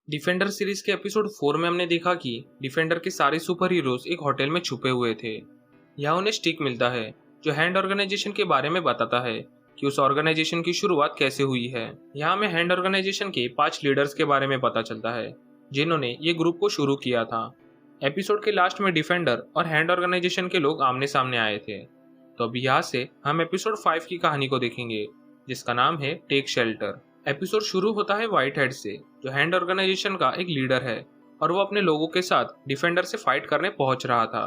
Defender series के episode 4 में हमने देखा कि डिफेंडर के सारे सुपर हीरोज एक होटल में छुपे हुए थे। यहाँ उन्हें स्टिक मिलता है जो हैंड ऑर्गेनाइजेशन के बारे में बताता है कि उस ऑर्गेनाइजेशन की शुरुआत कैसे हुई है। यहाँ हमें हैंड ऑर्गेनाइजेशन के 5 लीडर्स के बारे में पता चलता है जिन्होंने ये ग्रुप को शुरू किया था। एपिसोड के लास्ट में डिफेंडर और हैंड ऑर्गेनाइजेशन के लोग आमने सामने आए थे। तो अभी यहाँ से हम एपिसोड 5 की कहानी को देखेंगे जिसका नाम है टेक शेल्टर। एपिसोड शुरू होता है व्हाइट हेड से जो हैंड ऑर्गेनाइजेशन का एक लीडर है और वो अपने लोगों के साथ डिफेंडर से फाइट करने पहुंच रहा था।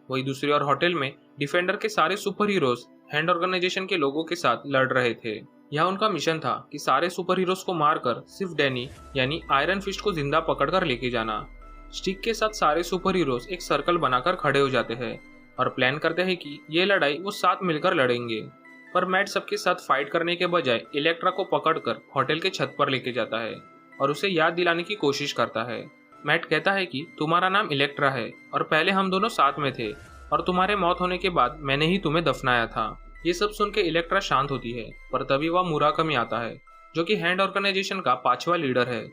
वही दूसरी ओर होटल में डिफेंडर के सारे सुपर हीरोज हैंड ऑर्गेनाइजेशन के लोगों के साथ लड़ रहे थे। यहाँ उनका मिशन था कि सारे सुपर हीरोज को मारकर सिर्फ डैनी यानी आयरन फिस्ट को जिंदा पकड़कर लेके जाना। स्टिक के साथ सारे सुपर हीरोज एक सर्कल बनाकर खड़े हो जाते हैं और प्लान करते हैं कि ये लड़ाई वो साथ मिलकर लड़ेंगे। पर मैट सबके साथ फाइट करने के बजाय इलेक्ट्रा को पकड़कर होटल के छत पर लेके जाता है और उसे याद दिलाने की कोशिश करता है। मैट कहता है कि तुम्हारा नाम इलेक्ट्रा है और पहले हम दोनों साथ में थे और तुम्हारे मौत होने के बाद मैंने ही तुम्हें दफनाया था। ये सब सुन के इलेक्ट्रा शांत होती है पर तभी वह मुराकमी आता है जो कि हैंड ऑर्गेनाइजेशन का 5वां लीडर है।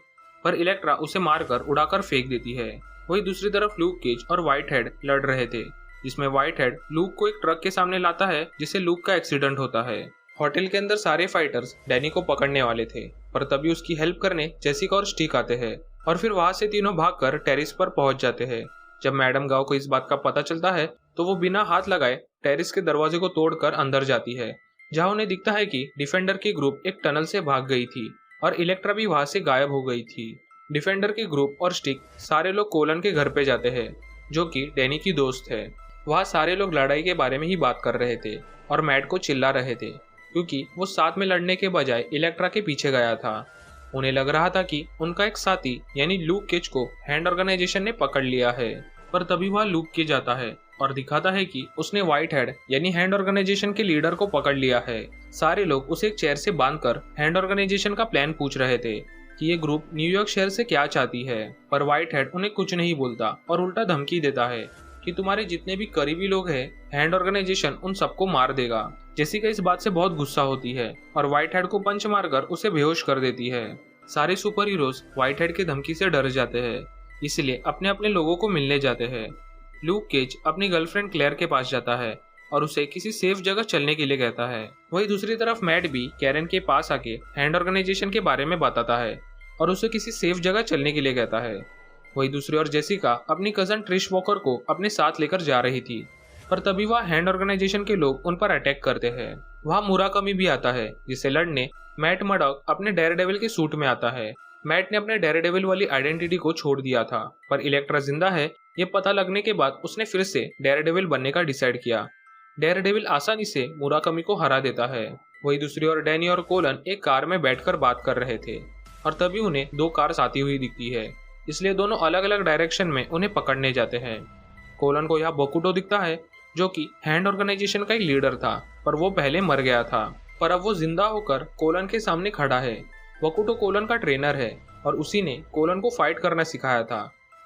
पर इलेक्ट्रा उसे मारकर उड़ाकर फेंक देती है। वही दूसरी तरफ लूक केज और व्हाइट हेड लड़ रहे थे जिसमें व्हाइट हेड लूक को एक ट्रक के सामने लाता है जिससे लूक का एक्सीडेंट होता है। होटल के अंदर सारे फाइटर्स डैनी को पकड़ने वाले थे पर तभी उसकी हेल्प करने जेसिका और स्टिक आते हैं और फिर वहां से तीनों भागकर टेरिस पर पहुंच जाते हैं। जब मैडम गांव को इस बात का पता चलता है तो वो बिना हाथ लगाए टेरिस के दरवाजे को तोड़कर अंदर जाती है जहाँ उन्हें दिखता है कि डिफेंडर की ग्रुप एक टनल से भाग गई थी और इलेक्ट्रा भी वहां से गायब हो गई थी। डिफेंडर की ग्रुप और स्टिक सारे लोग कोलन के घर पे जाते हैं जो कि डैनी की दोस्त है। वहाँ सारे लोग लड़ाई के बारे में ही बात कर रहे थे और मैट को चिल्ला रहे थे क्योंकि वो साथ में लड़ने के बजाय इलेक्ट्रा के पीछे गया था। उन्हें लग रहा था कि उनका एक साथी यानी लूक केज को हैंड ऑर्गेनाइजेशन ने पकड़ लिया है। पर तभी वह लूक केज आता है और दिखाता है कि उसने व्हाइट हेड यानी हैंड ऑर्गेनाइजेशन के लीडर को पकड़ लिया है। सारे लोग उसे एक चेयर से बांधकर हैंड ऑर्गेनाइजेशन का प्लान पूछ रहे थे कि ये ग्रुप न्यूयॉर्क शहर से क्या चाहती है। पर व्हाइट हेड उन्हें कुछ नहीं बोलता और उल्टा धमकी देता है कि तुम्हारे जितने भी करीबी लोग हैं हैंड ऑर्गेनाइजेशन उन सबको मार देगा। जेसिका इस बात से बहुत गुस्सा होती है और व्हाइट हेड को पंच मारकर उसे बेहोश कर देती है। सारे सुपर हीरोज व्हाइट हेड की धमकी से डर जाते हैं इसलिए अपने अपने लोगों को मिलने जाते हैं। लूक केज अपनी गर्लफ्रेंड क्लेयर के पास जाता है और उसे किसी सेफ जगह चलने के लिए कहता है। वही दूसरी तरफ मैट भी कैरन के पास आके हैंड ऑर्गेनाइजेशन के बारे में बताता है और उसे किसी सेफ जगह चलने के लिए कहता है। वही दूसरी ओर जेसिका अपनी कजन ट्रिश वॉकर को अपने साथ लेकर जा रही थी पर तभी वह हैंड ऑर्गेनाइजेशन के लोग उन पर अटैक करते हैं। वहाँ मुराकमी भी आता है जिसे लड़ने मैट मडॉक अपने डेयरडेविल के सूट में आता है। मैट ने अपने डेयरडेविल वाली आइडेंटिटी को छोड़ दिया था पर इलेक्ट्रा जिंदा है ये पता लगने के बाद उसने फिर से डेयरडेविल बनने का डिसाइड किया। डेयरडेविल आसानी से मुराकमी को हरा देता है। वही दूसरी ओर डैनी और कोलन एक कार में बैठकर बात कर रहे थे और तभी उन्हें 2 कार्स आती हुई दिखती है इसलिए दोनों अलग अलग डायरेक्शन में उन्हें पकड़ने जाते हैं। कोलन को यहाँ बकुटो दिखता है जो कि हैंड ऑर्गेनाइजेशन का एक लीडर था पर वो पहले मर गया था पर अब वो जिंदा होकर कोलन के सामने खड़ा है। बकुटो कोलन का ट्रेनर है और उसी ने कोलन को फाइट करना सिखाया था।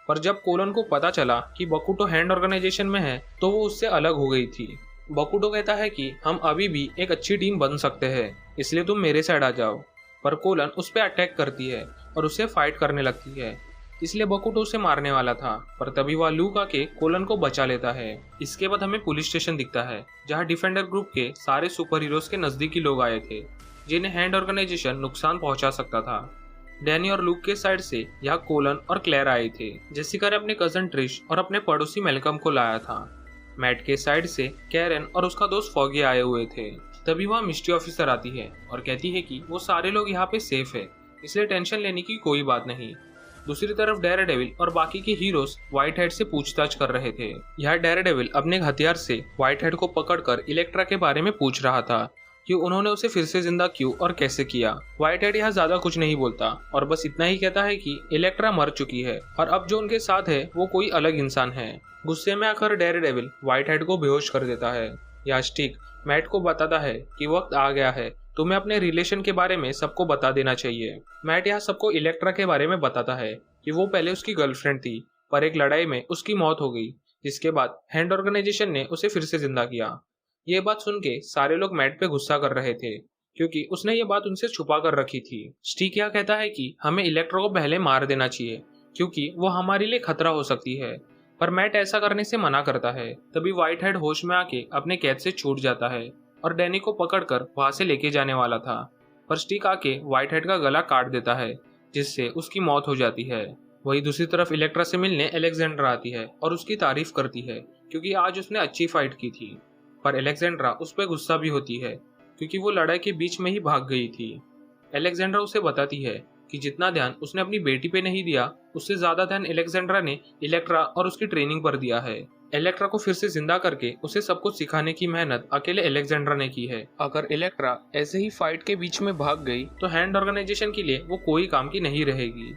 पर जब कोलन को पता चला कि बकुटो हैंड ऑर्गेनाइजेशन में है तो वो उससे अलग हो गई थी। बकुटो कहता है कि हम अभी भी एक अच्छी टीम बन सकते हैं इसलिए तुम मेरे साइड आ जाओ। पर कोलन उस पर अटैक करती है और उससे फाइट करने लगती है इसलिए बकुटो उसे मारने वाला था पर तभी वह लूक आके कोलन को बचा लेता है। इसके बाद हमें पुलिस स्टेशन दिखता है जहां डिफेंडर ग्रुप के सारे सुपर हीरोज के नजदीकी लोग आए थे जिन्हें हैंड ऑर्गेनाइजेशन नुकसान पहुंचा सकता था। डैनी और लूक के साइड से यहाँ कोलन और क्लेयर आए थे। जेसिका ने अपने कजन ट्रिश और अपने पड़ोसी मेलकम को लाया था। मैट के साइड से कैरन और उसका दोस्त फॉगी आए हुए थे। तभी वहाँ मिस्ट्री ऑफिसर आती है और कहती है कि वो सारे लोग यहाँ पे सेफ है इसलिए टेंशन लेने की कोई बात नहीं। दूसरी तरफ डेयरडेविल और बाकी के हीरोज व्हाइट हेड से पूछताछ कर रहे थे। यह डेयरडेविल अपने हथियार से व्हाइट हेड को पकड़कर इलेक्ट्रा के बारे में पूछ रहा था कि उन्होंने उसे फिर से जिंदा क्यों और कैसे किया। व्हाइट हेड यहाँ ज्यादा कुछ नहीं बोलता और बस इतना ही कहता है कि इलेक्ट्रा मर चुकी है और अब जो उनके साथ है वो कोई अलग इंसान है। गुस्से में आकर डेयरडेविल व्हाइट हेड को बेहोश कर देता है। यह स्टिक मैट को बताता है कि वक्त आ गया है तुम्हें अपने रिलेशन के बारे में सबको बता देना चाहिए। मैट यहाँ सबको इलेक्ट्रा के बारे में बताता है कि वो पहले उसकी गर्लफ्रेंड थी पर एक लड़ाई में उसकी मौत हो गई जिसके बाद हैंड ऑर्गेनाइजेशन ने उसे फिर से जिंदा किया। ये बात सुन के सारे लोग मैट पे गुस्सा कर रहे थे क्योंकि उसने ये बात उनसे छुपा कर रखी थी। स्टीक यह कहता है कि हमें इलेक्ट्रा को पहले मार देना चाहिए क्योंकि वो हमारे लिए खतरा हो सकती है, पर मैट ऐसा करने से मना करता है। तभी व्हाइट हेड होश में आके अपने कैद से छूट जाता है और डैनी को पकड़कर वहां से लेके जाने वाला था, पर स्टीक आके व्हाइट हेड का गला काट देता है जिससे उसकी मौत हो जाती है। वही दूसरी तरफ इलेक्ट्रा से मिलने अलेक्जेंड्रा आती है और उसकी तारीफ करती है क्योंकि आज उसने अच्छी फाइट की थी, पर अलेक्जेंड्रा उस पर गुस्सा भी होती है क्योंकि वो लड़ाई के बीच में ही भाग गई थी। अलेक्जेंड्रा उसे बताती है कि जितना ध्यान उसने अपनी बेटी पे नहीं दिया, उससे ज्यादा ध्यान अलेक्जेंड्रा ने इलेक्ट्रा और उसकी ट्रेनिंग पर दिया है। इलेक्ट्रा को फिर से जिंदा करके उसे सब कुछ सिखाने की मेहनत अकेले अलेक्जेंड्रा ने की है। अगर इलेक्ट्रा ऐसे ही फाइट के बीच में भाग गई तो हैंड ऑर्गेनाइजेशन के लिए वो कोई काम की नहीं रहेगी।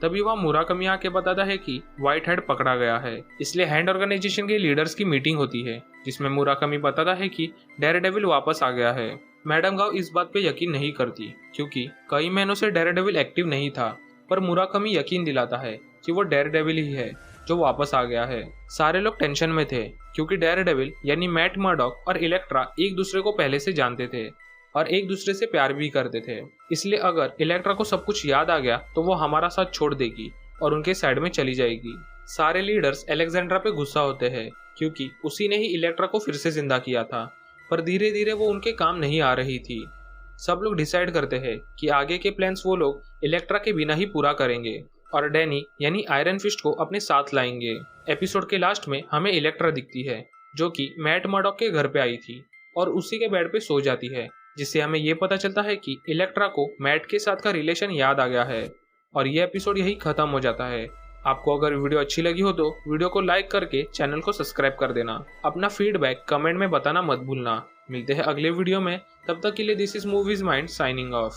तभी वह मुराकमी आके बताता है कि व्हाइट हेड पकड़ा गया है, इसलिए हैंड ऑर्गेनाइजेशन के लीडर्स की मीटिंग होती है जिसमें मुराकमी बताता है कि डेयरडेविल वापस आ गया है। मैडम गाओ इस बात पे यकीन नहीं करती क्योंकि कई महीनों से डेयरडेविल एक्टिव नहीं था, पर मुराकमी यकीन दिलाता है कि वो डेयरडेविल ही है जो वापस आ गया है। सारे लोग टेंशन में थे क्योंकि डेयरडेविल यानी मैट मर्डॉक और इलेक्ट्रा एक दूसरे को पहले से जानते थे और एक दूसरे से प्यार भी करते थे, इसलिए अगर इलेक्ट्रा को सब कुछ याद आ गया तो वो हमारा साथ छोड़ देगी और उनके साइड में चली जाएगी। सारे लीडर्स अलेक्जेंड्रा पे गुस्सा होते हैं क्योंकि उसी ने ही इलेक्ट्रा को फिर से जिंदा किया था, पर धीरे धीरे वो उनके काम नहीं आ रही थी। सब लोग डिसाइड करते हैं कि आगे के प्लान्स वो लोग इलेक्ट्रा के बिना ही पूरा करेंगे और डैनी यानी आयरन फिस्ट को अपने साथ लाएंगे। एपिसोड के लास्ट में हमें इलेक्ट्रा दिखती है जो कि मैट मर्डॉक के घर पे आई थी और उसी के बेड पे सो जाती है, जिससे हमें ये पता चलता है कि इलेक्ट्रा को मैट के साथ का रिलेशन याद आ गया है और ये एपिसोड यही खत्म हो जाता है। आपको अगर वीडियो अच्छी लगी हो तो वीडियो को लाइक करके चैनल को सब्सक्राइब कर देना। अपना फीडबैक कमेंट में बताना मत भूलना। मिलते हैं अगले वीडियो में, तब तक के लिए this is movies mind signing off.